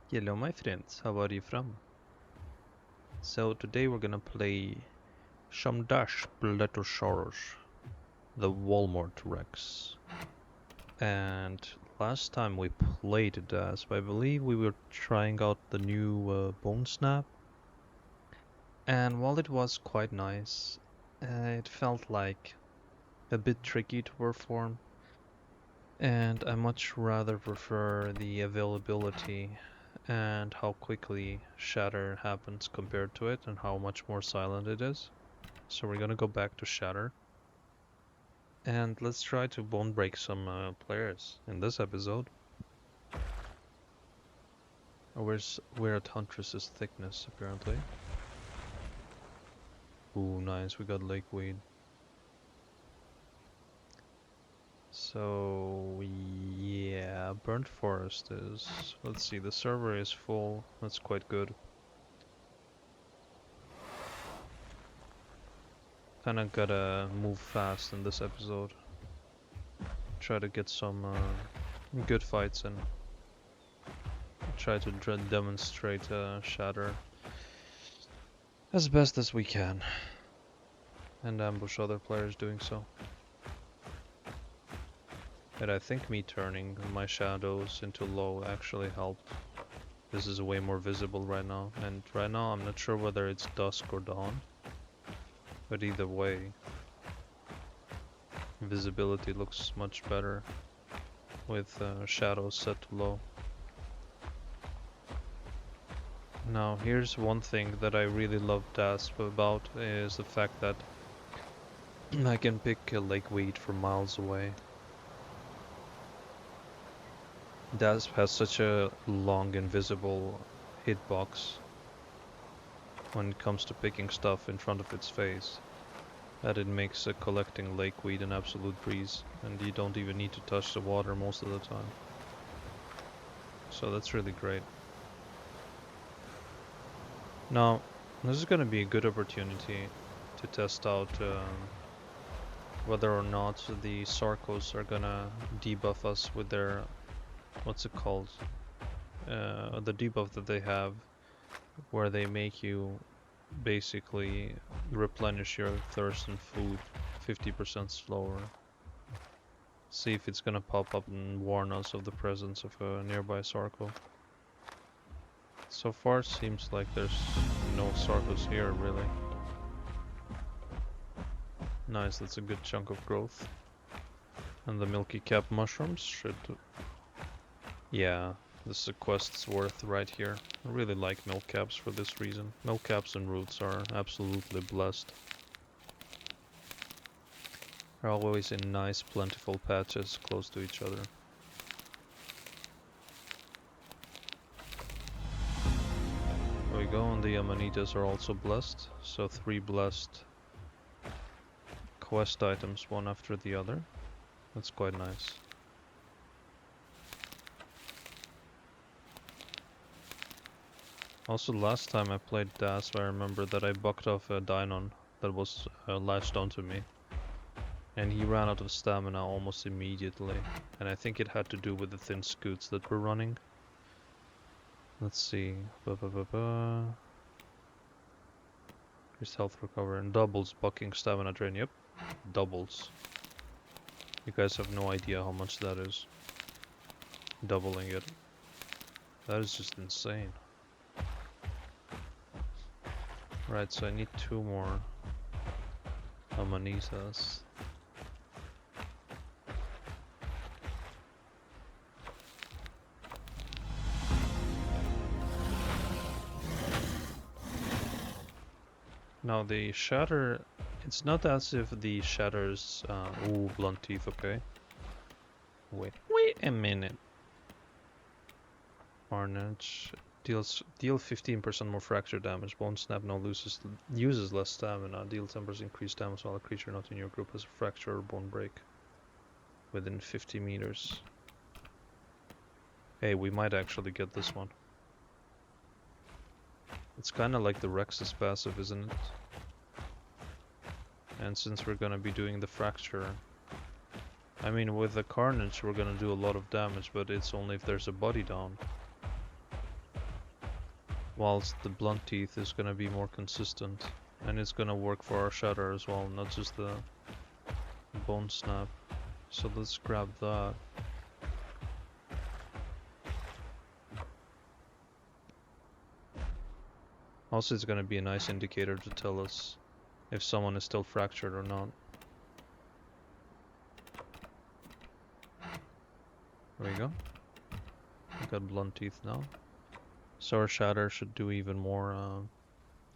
Hello my friends, how are you from? So today we're gonna play some Dasp Lettosaurus, the Walmart Rex. And last time we played Dasp, I believe we were trying out the new Bone Snap. And while it was quite nice, it felt like a bit tricky to perform. And I much rather prefer the availability and how quickly Shatter happens compared to it and how much more silent it is. So we're gonna go back to Shatter and let's try to bone break some players in this episode. Oh, we're at Huntress's thickness apparently. Ooh, nice, we got lakeweed. So yeah, burnt forest is. Let's see, the server is full. That's quite good. Kinda gotta move fast in this episode. Try to get some good fights in. Try to demonstrate Shatter as best as we can. And ambush other players doing so. And I think me turning my shadows into low actually helped. This is way more visible right now. And right now I'm not sure whether it's dusk or dawn. But either way, visibility looks much better with shadows set to low. Now here's one thing that I really love Dasp about is the fact that I can pick a lakeweed from miles away. Dasp has such a long invisible hitbox when it comes to picking stuff in front of its face that it makes collecting lakeweed an absolute breeze, and you don't even need to touch the water most of the time. So that's really great. Now, this is going to be a good opportunity to test out whether or not the Sarcos are gonna debuff us with their, what's it called? The debuff that they have, where they make you basically replenish your thirst and food 50% slower. See if it's gonna pop up and warn us of the presence of a nearby Sarco. So far seems like there's no Sarcos here really. Nice, that's a good chunk of growth. And the milky cap mushrooms should... Yeah, this is a quest's worth right here. I really like milk caps for this reason. Milk caps and roots are absolutely blessed. They're always in nice plentiful patches close to each other. There we go, and the Amanitas are also blessed. So 3 blessed quest items, one after the other. That's quite nice. Also, last time I played Dasp, I remember that I bucked off a Dinon that was latched onto me. And he ran out of stamina almost immediately. And I think it had to do with the thin scoots that were running. Let's see. Increased health recovery and doubles bucking stamina drain. Yep, doubles. You guys have no idea how much that is. Doubling it. That is just insane. Right, so I need 2 more Amanitas. Now the Shatter, it's not as if the Shatter's, ooh, blunt teeth, okay. Wait a minute. Carnage deal 15% more fracture damage. Bone Snap now uses less stamina. Deal 10% increased damage while a creature not in your group has a fracture or bone break within 50 meters. Hey, we might actually get this one. It's kinda like the Rex's passive, isn't it? And since we're gonna be doing the fracture, I mean with the Carnage we're gonna do a lot of damage, but it's only if there's a body down. whilst the blunt teeth is gonna be more consistent, and it's gonna work for our shatter as well, not just the bone snap. So let's grab that. Also, it's gonna be a nice indicator to tell us if someone is still fractured or not. There we go. We got blunt teeth now. So our shatter should do even more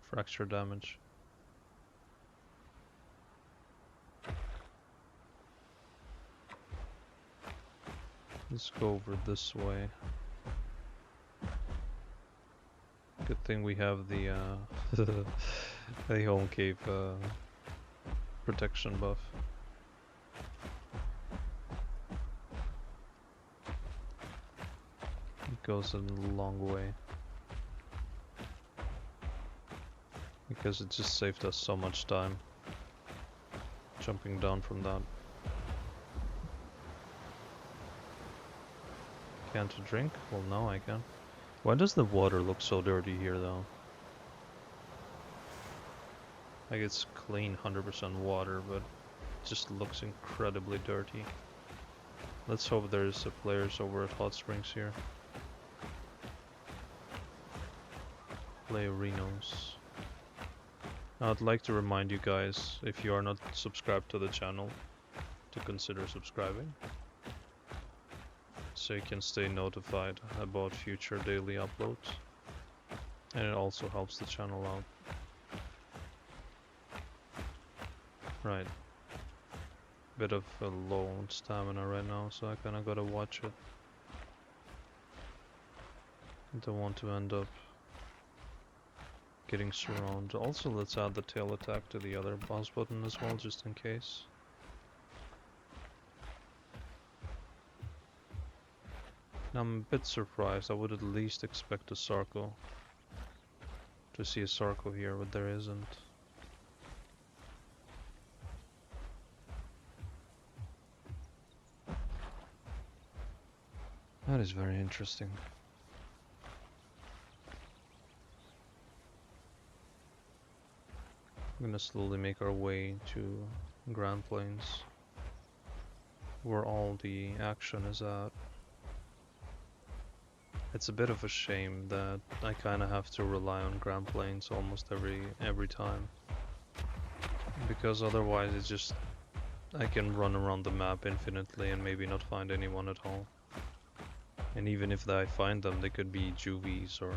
fracture damage. Let's go over this way. Good thing we have the the home cave protection buff. It goes a long way. Because it just saved us so much time jumping down from that. Can't drink? Well, now I can. Why does the water look so dirty here though? Like it's clean 100% water, but it just looks incredibly dirty. Let's hope there's players over at Hot Springs here. Play Renos. Now I'd like to remind you guys, if you are not subscribed to the channel, to consider subscribing, so you can stay notified about future daily uploads, and it also helps the channel out. Right. Bit of a low on stamina right now, so I kinda gotta watch it. I don't want to end up getting surrounded. Also, let's add the tail attack to the other boss button as well, just in case. I'm a bit surprised. I would at least expect a Sarco. To see a Sarco here, but there isn't. That is very interesting. We're gonna slowly make our way to Grand Plains, where all the action is at. It's a bit of a shame that I kinda have to rely on Grand Plains almost every time. Because otherwise it's just, I can run around the map infinitely and maybe not find anyone at all. And even if I find them, they could be juvies, or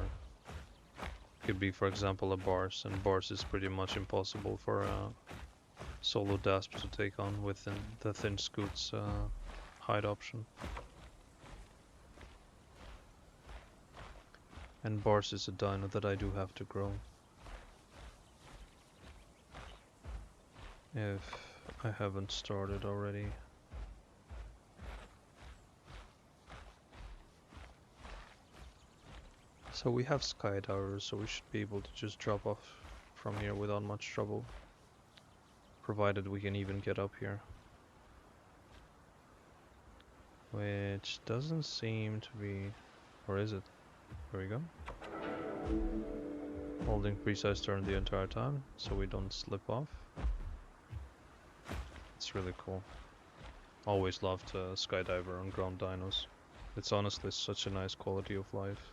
could be, for example, a Bars, and Bars is pretty much impossible for a solo Dasp to take on with the Thin Scoot's hide option. And Bars is a dino that I do have to grow. If I haven't started already. So we have skydivers, so we should be able to just drop off from here without much trouble. Provided we can even get up here. Which doesn't seem to be... or is it? There we go. Holding precise turn the entire time, so we don't slip off. It's really cool. Always loved skydiver on ground dinos. It's honestly such a nice quality of life.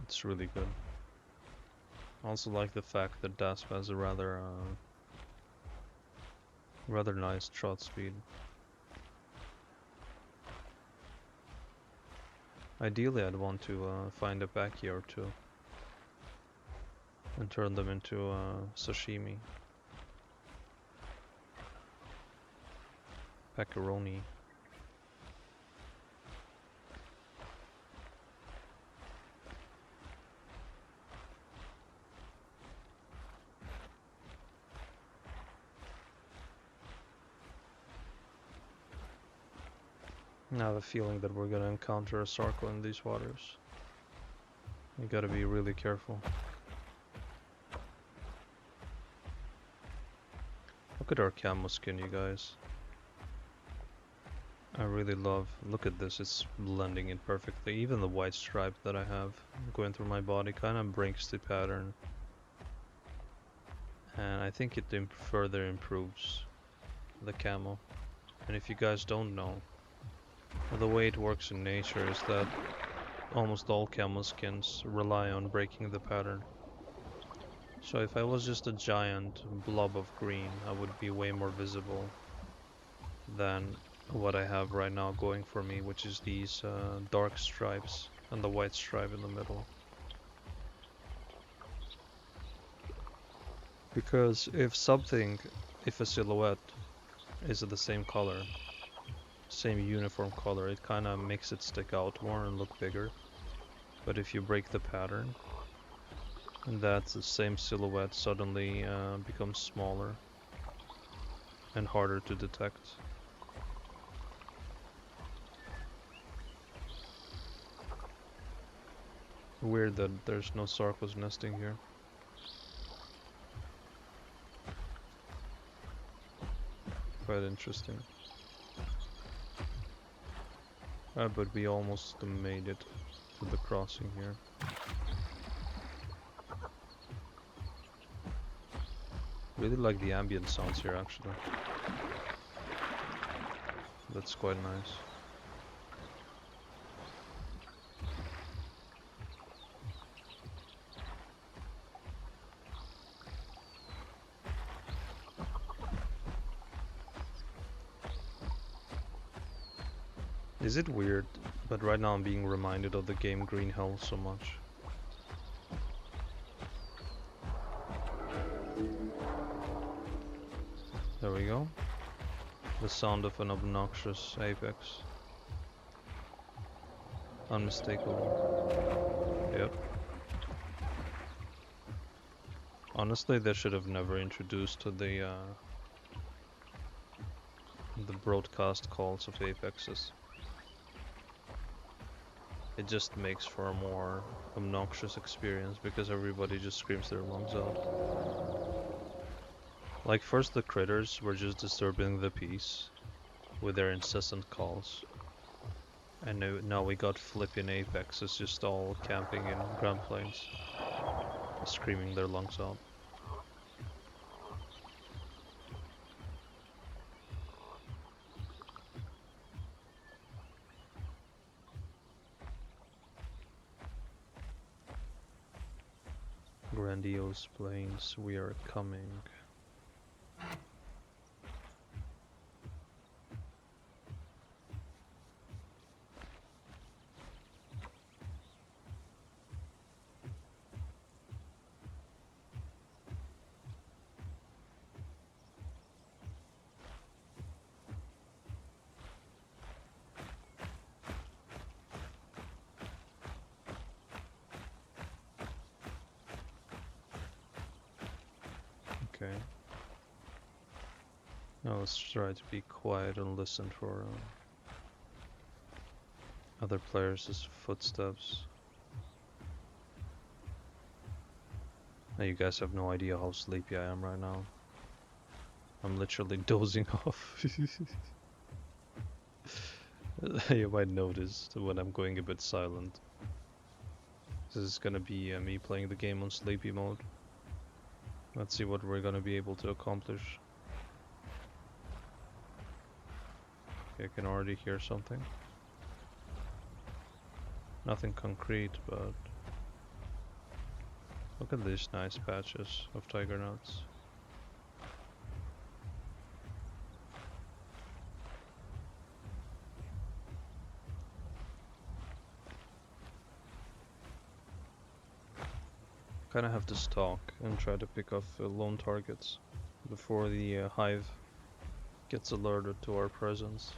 It's really good. I also like the fact that Dasp has a rather nice trot speed. Ideally, I'd want to find a Pachy or two and turn them into sashimi. Pepperoni. I have a feeling that we're gonna encounter a Sarco in these waters. You gotta be really careful. Look at our camo skin, you guys. I really love, look at this, it's blending in perfectly. Even the white stripe that I have going through my body kind of breaks the pattern. And I think it further improves the camo. And if you guys don't know, the way it works in nature is that almost all camo skins rely on breaking the pattern. So if I was just a giant blob of green, I would be way more visible than what I have right now going for me, which is these dark stripes and the white stripe in the middle. Because if a silhouette is the same color, same uniform color, it kind of makes it stick out more and look bigger. But if you break the pattern, that same silhouette suddenly becomes smaller and harder to detect. Weird that there's no Sarcos nesting here. Quite interesting. But we almost made it to the crossing here. Really like the ambient sounds here actually. That's quite nice. Is it weird, but right now I'm being reminded of the game Green Hell so much. There we go. The sound of an obnoxious apex. Unmistakable. Yep. Honestly, they should have never introduced the broadcast calls of apexes. It just makes for a more obnoxious experience because everybody just screams their lungs out. Like first the critters were just disturbing the peace with their incessant calls. And now we got flipping apexes just all camping in ground plains, screaming their lungs out. Grandiose plains, we are coming. Okay. Now let's try to be quiet and listen for other players' footsteps. Now you guys have no idea how sleepy I am right now. I'm literally dozing off. You might notice when I'm going a bit silent. This is gonna be me playing the game on sleepy mode. Let's see what we're gonna be able to accomplish. Okay, I can already hear something. Nothing concrete, but look at these nice patches of tiger nuts. Kinda have to stalk and try to pick off lone targets before the hive gets alerted to our presence.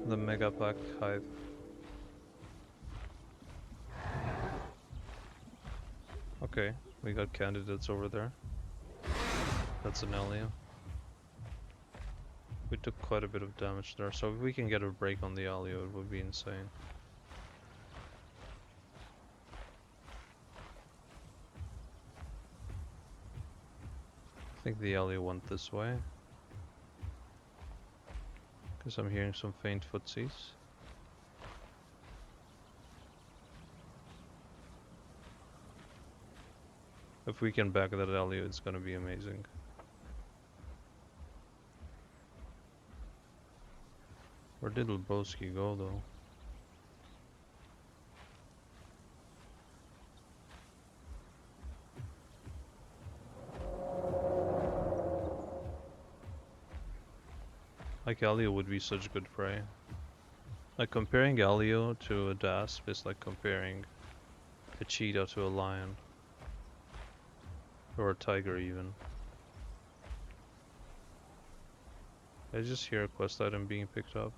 The mega pack hive. Okay, we got candidates over there. That's an Alio. We took quite a bit of damage there, so if we can get a break on the Alio, it would be insane. I think the Alio went this way. Because I'm hearing some faint footsies. If we can back that Alio, it's gonna be amazing. Where did Lebowski go though? Like Alio would be such good prey. Like comparing Alio to a Dasp is like comparing a cheetah to a lion. Or a tiger even. I just hear a quest item being picked up.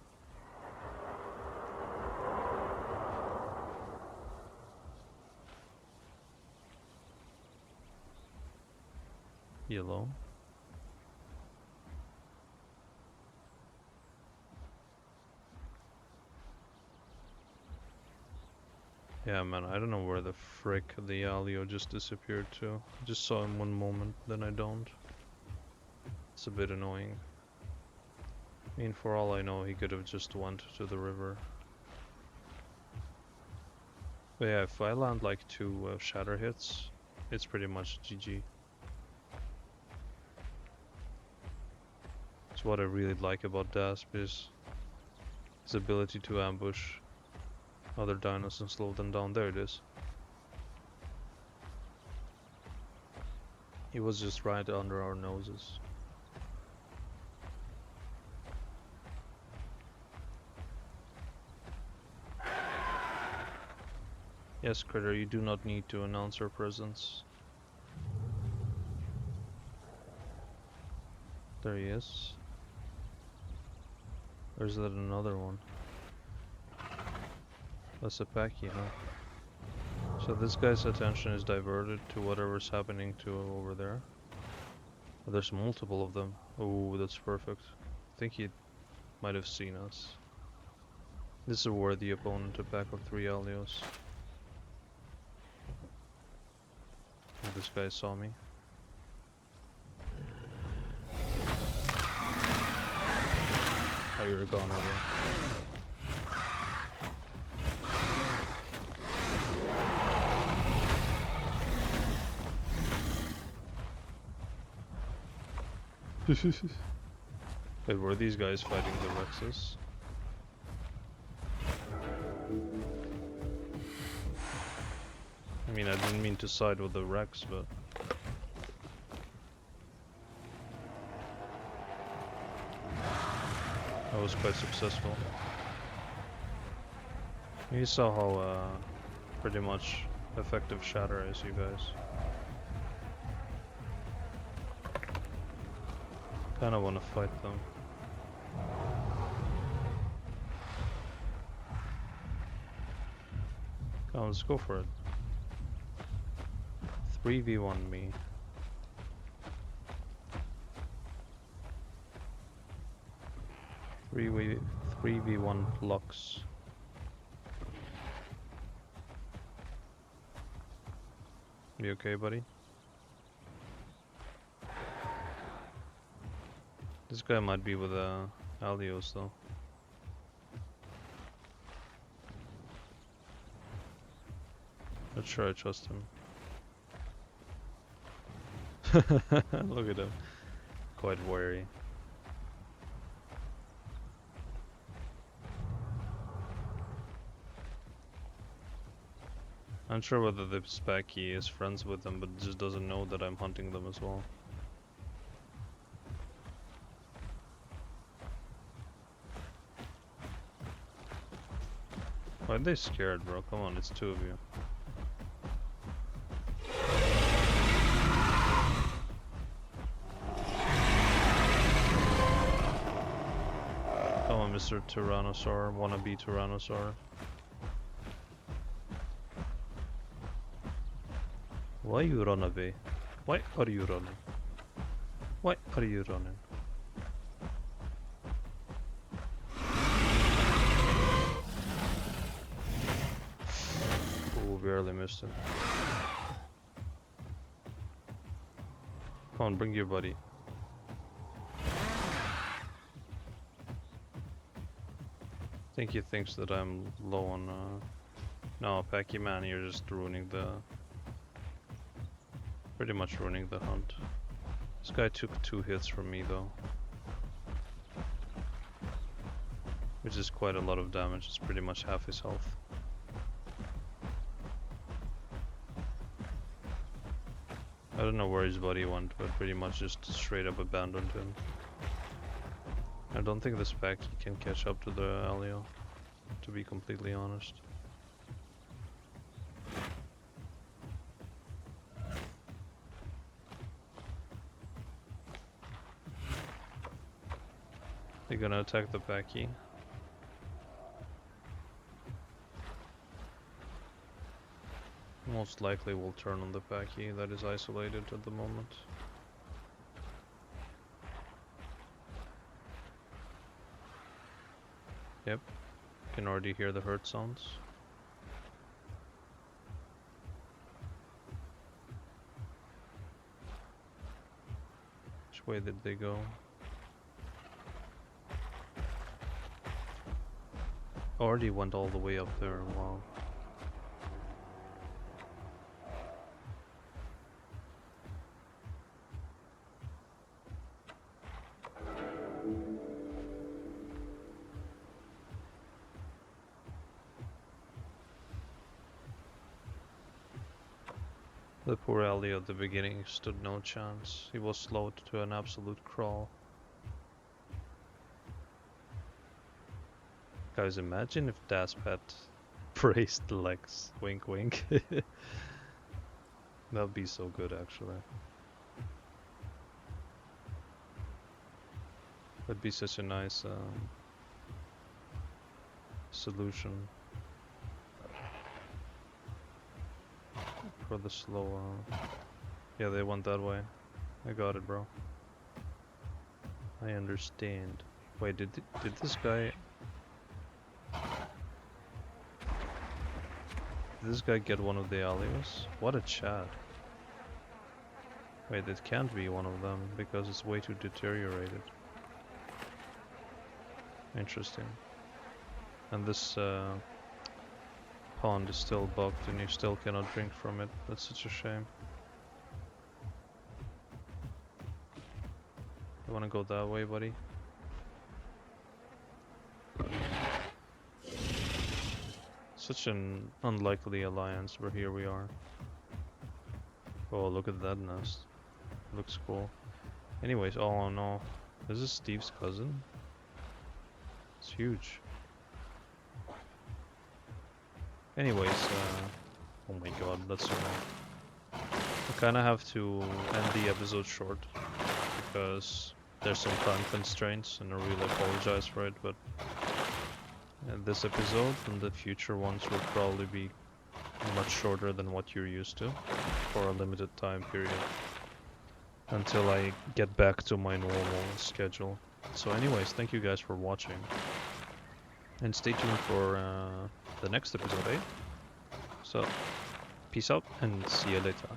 Yellow. Yeah, man, I don't know where the frick the Alio just disappeared to. I just saw him one moment, then I don't. It's a bit annoying. I mean, for all I know, he could have just went to the river. But yeah, if I land like 2 Shatter hits, it's pretty much GG. It's what I really like about Dasp is his ability to ambush other dinos and slow them down. There it is. He was just right under our noses. Yes, Critter, you do not need to announce our presence. There he is. Or is that another one? That's a Packy, huh? So this guy's attention is diverted to whatever's happening to over there. Oh, there's multiple of them. Oh, that's perfect. I think he might have seen us. This is a worthy opponent to back up 3 Alios. Oh, this guy saw me. Oh, you're a goner, bro. Wait, were these guys fighting the Rexes? I mean, I didn't mean to side with the Rex, but... I was quite successful. You saw how pretty much effective Shatter is, you guys. Kinda wanna fight them. Come on, let's go for it. 3v1 me. 3v1 Lux. You okay, buddy? This guy might be with Alios though. Not sure I trust him. Look at him. Quite wary. I'm sure whether the Spacky is friends with them, but just doesn't know that I'm hunting them as well. Why are they scared, bro? Come on, it's 2 of you. Come on, Mr. Tyrannosaur, wannabe Tyrannosaur. Why you run away? Why are you running? Why are you running? Oh, barely missed him. Come on, bring your buddy. think he thinks that I'm low on. No, Packy man, you're just ruining the. Pretty much ruining the hunt. This guy took 2 hits from me though. Which is quite a lot of damage, it's pretty much half his health. I don't know where his body went, but pretty much just straight up abandoned him. I don't think this pack can catch up to the Alio, to be completely honest. They're gonna attack the Packy. Most likely will turn on the Packy that is isolated at the moment. Yep, can already hear the hurt sounds. Which way did they go? Already went all the way up there, wow. The poor Alio at the beginning stood no chance. He was slowed to an absolute crawl. Guys, imagine if Dasp had braced legs. Wink wink. That'd be so good actually. That'd be such a nice solution for the slow. Yeah, they went that way. I got it, bro. I understand. Wait, did this guy? Did this guy get one of the Alios? What a Chad. Wait, it can't be one of them because it's way too deteriorated. Interesting. And this pond is still bugged and you still cannot drink from it. That's such a shame. You wanna go that way, buddy? Such an unlikely alliance, but here we are. Oh, look at that nest. Looks cool. Anyways, oh no. This is Steve's cousin? It's huge. Anyways, oh my god, that's so bad. I kinda have to end the episode short because there's some time constraints and I really apologize for it, but this episode and the future ones will probably be much shorter than what you're used to for a limited time period until I get back to my normal schedule. So anyways, thank you guys for watching and stay tuned for the next episode, eh? So peace out and see you later.